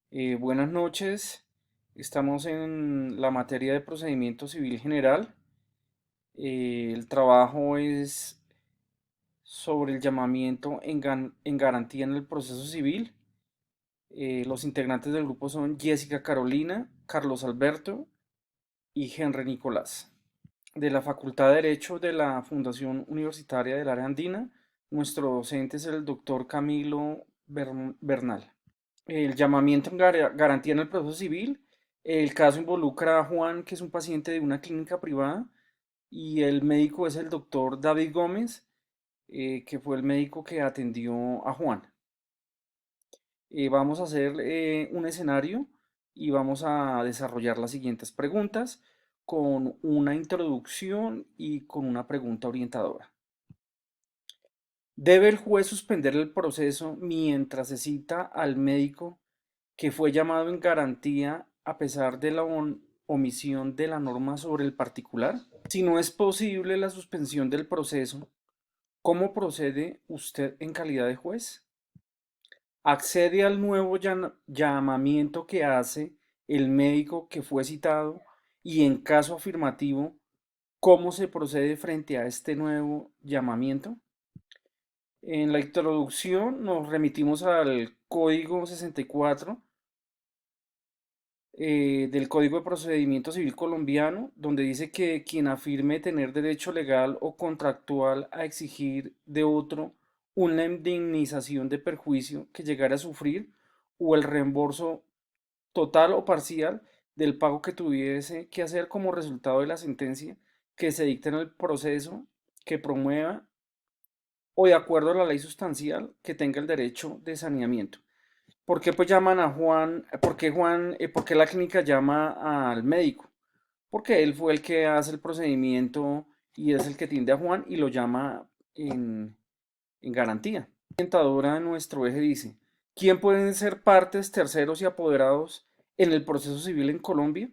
Buenas noches. Estamos en la materia de procedimiento civil general. El trabajo es sobre el llamamiento en garantía en el proceso civil. Los integrantes del grupo son Jessica Carolina, Carlos Alberto y Henry Nicolás. De la Facultad de Derecho de la Fundación Universitaria del Área Andina, nuestro docente es el doctor Camilo Bernal. El llamamiento en garantía en el proceso civil. El caso involucra a Juan, que es un paciente de una clínica privada, y el médico es el doctor David Gómez, que fue el médico que atendió a Juan. Vamos a hacer un escenario y vamos a desarrollar las siguientes preguntas con una introducción y con una pregunta orientadora. ¿Debe el juez suspender el proceso mientras se cita al médico que fue llamado en garantía a pesar de la omisión de la norma sobre el particular? Si no es posible la suspensión del proceso, ¿cómo procede usted en calidad de juez? ¿Accede al nuevo llamamiento que hace el médico que fue citado? Y en caso afirmativo, ¿cómo se procede frente a este nuevo llamamiento? En la introducción nos remitimos al Código 64 del Código de Procedimiento Civil colombiano, donde dice que quien afirme tener derecho legal o contractual a exigir de otro una indemnización de perjuicio que llegara a sufrir o el reembolso total o parcial del pago que tuviese que hacer como resultado de la sentencia que se dicta en el proceso que promueva o de acuerdo a la ley sustancial que tenga el derecho de saneamiento. ¿Por qué pues llaman a Juan? ¿Por qué la clínica llama al médico? Porque él fue el que hace el procedimiento y es el que atiende a Juan y lo llama en garantía. La orientadora de nuestro eje dice, ¿quién pueden ser partes, terceros y apoderados en el proceso civil en Colombia?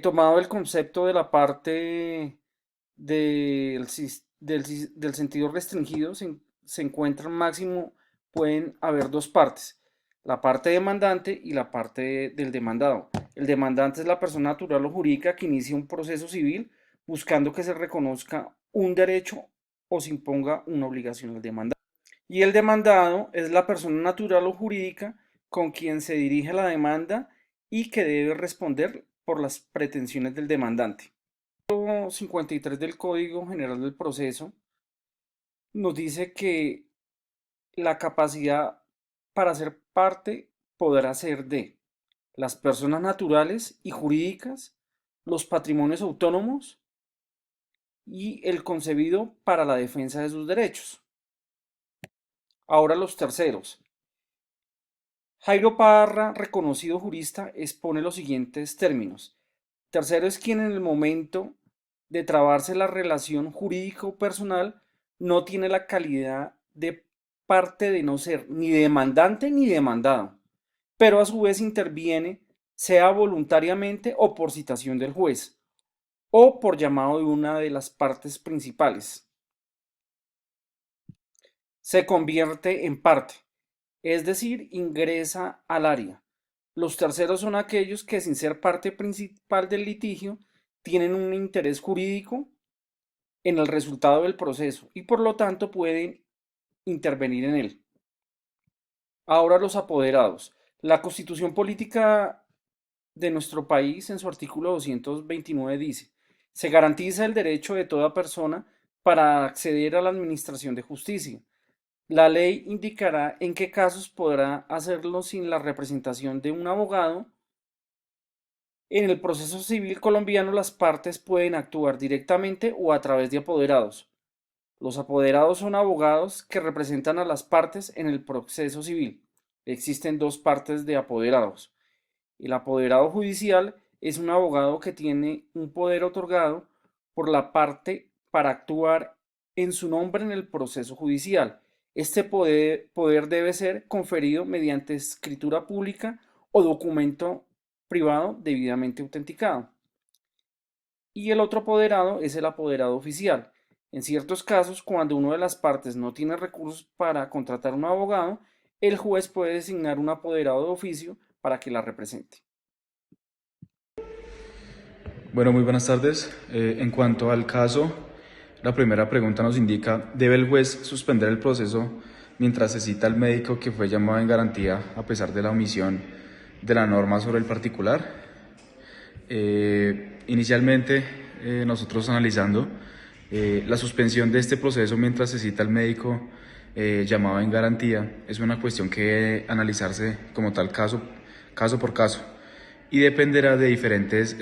Tomado el concepto de la parte del sentido restringido, se encuentran máximo, pueden haber dos partes, la parte demandante y la parte del demandado. El demandante es la persona natural o jurídica que inicia un proceso civil buscando que se reconozca un derecho o se imponga una obligación al demandado. Y el demandado es la persona natural o jurídica con quien se dirige la demanda y que debe responder por las pretensiones del demandante. El artículo 53 del Código General del Proceso nos dice que la capacidad para ser parte podrá ser de las personas naturales y jurídicas, los patrimonios autónomos y el concebido para la defensa de sus derechos. Ahora los terceros. Jairo Parra, reconocido jurista, expone los siguientes términos. Tercero es quien en el momento de trabarse la relación jurídico-personal no tiene la calidad de parte de no ser ni demandante ni demandado, pero a su vez interviene, sea voluntariamente o por citación del juez, o por llamado de una de las partes principales. Se convierte en parte, es decir, ingresa al área. Los terceros son aquellos que, sin ser parte principal del litigio, tienen un interés jurídico en el resultado del proceso y por lo tanto pueden intervenir en él. Ahora los apoderados. La Constitución Política de nuestro país en su artículo 229 dice, se garantiza el derecho de toda persona para acceder a la administración de justicia. La ley indicará en qué casos podrá hacerlo sin la representación de un abogado. En el proceso civil colombiano las partes pueden actuar directamente o a través de apoderados. Los apoderados son abogados que representan a las partes en el proceso civil. Existen dos partes de apoderados. El apoderado judicial es un abogado que tiene un poder otorgado por la parte para actuar en su nombre en el proceso judicial. Este poder debe ser conferido mediante escritura pública o documento privado debidamente autenticado. Y el otro apoderado es el apoderado oficial. En ciertos casos, cuando una de las partes no tiene recursos para contratar un abogado, el juez puede designar un apoderado de oficio para que la represente. Bueno, muy buenas tardes. En cuanto al caso, la primera pregunta nos indica, ¿debe el juez suspender el proceso mientras se cita al médico que fue llamado en garantía a pesar de la omisión de la norma sobre el particular? Inicialmente, nosotros analizando la suspensión de este proceso mientras se cita al médico llamado en garantía es una cuestión que debe analizarse como tal caso por caso y dependerá de diferentes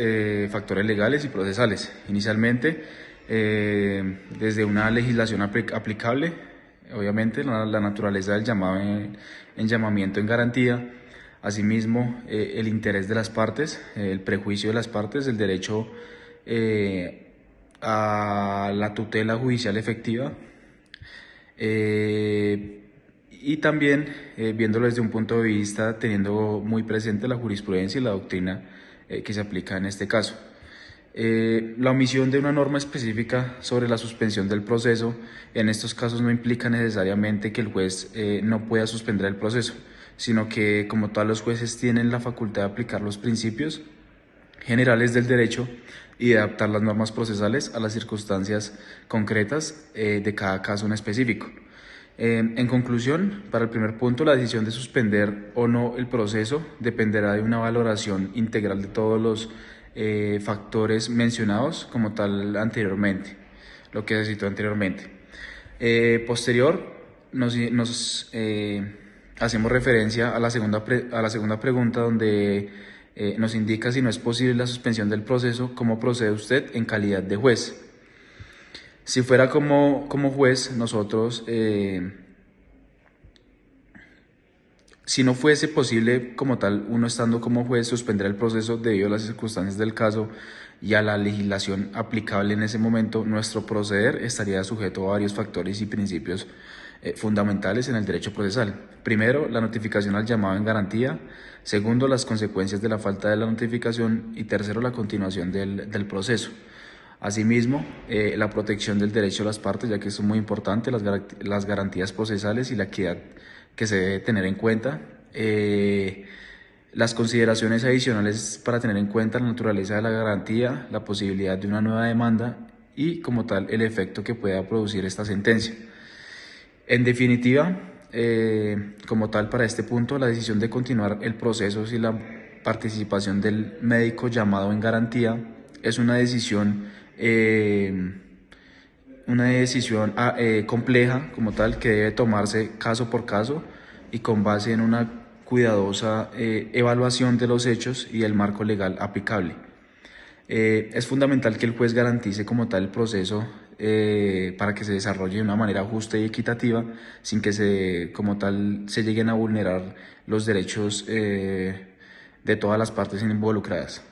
factores legales y procesales. Inicialmente, desde una legislación aplicable, obviamente la naturaleza del llamado en llamamiento en garantía, asimismo el interés de las partes, el prejuicio de las partes, el derecho a la tutela judicial efectiva, y también viéndolo desde un punto de vista teniendo muy presente la jurisprudencia y la doctrina que se aplica en este caso. La omisión de una norma específica sobre la suspensión del proceso en estos casos no implica necesariamente que el juez no pueda suspender el proceso, sino que como tal los jueces tienen la facultad de aplicar los principios generales del derecho y de adaptar las normas procesales a las circunstancias concretas de cada caso en específico. En conclusión, para el primer punto, la decisión de suspender o no el proceso dependerá de una valoración integral de todos los factores mencionados como tal anteriormente, lo que se citó anteriormente. Posterior, hacemos referencia a la segunda pregunta donde nos indica si no es posible la suspensión del proceso, cómo procede usted en calidad de juez. Si fuera como juez, nosotros, si no fuese posible como tal, uno estando como juez, suspender el proceso debido a las circunstancias del caso y a la legislación aplicable en ese momento, nuestro proceder estaría sujeto a varios factores y principios fundamentales en el derecho procesal. Primero, la notificación al llamado en garantía. Segundo, las consecuencias de la falta de la notificación. Y tercero, la continuación del proceso. Asimismo, la protección del derecho de las partes, ya que esto es muy importante, las garantías procesales y la equidad que se debe tener en cuenta. Las consideraciones adicionales para tener en cuenta la naturaleza de la garantía, la posibilidad de una nueva demanda y, como tal, el efecto que pueda producir esta sentencia. En definitiva, como tal, para este punto, la decisión de continuar el proceso sin la participación del médico llamado en garantía es una decisión compleja como tal que debe tomarse caso por caso y con base en una cuidadosa evaluación de los hechos y el marco legal aplicable. Es fundamental que el juez garantice como tal el proceso para que se desarrolle de una manera justa y equitativa sin que como tal se lleguen a vulnerar los derechos de todas las partes involucradas.